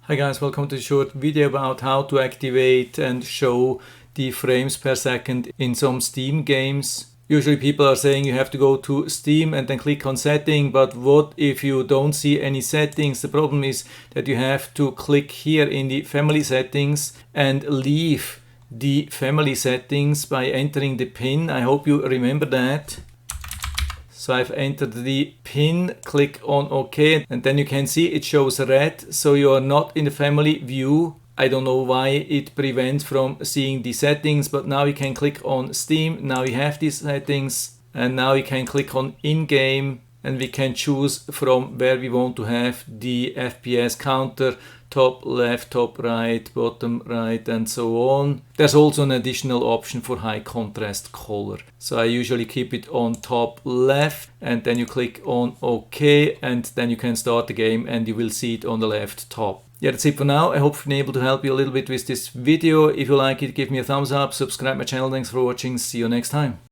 Hi guys, welcome to a short video about how to activate and show the frames per second in some Steam games. Usually people are saying you have to go to Steam and then click on setting, but what if you don't see any settings? The problem is that you have to click here in the family settings and leave the family settings by entering the PIN. I hope you remember that. So I've entered the PIN, click on OK, and then you can see it shows red, so you are not in the family view. I don't know why it prevents from seeing the settings, but now you can click on Steam. Now you have these settings, and now you can click on in-game, and we can choose from where we want to have the FPS counter, top left, top right, bottom right, and so on. There's also an additional option for high contrast color. So I usually keep it on top left, and then you click on OK, and then you can start the game and you will see it on the left top. Yeah, that's it for now. I hope I've been able to help you a little bit with this video. If you like it, give me a thumbs up, subscribe my channel. Thanks for watching. See you next time.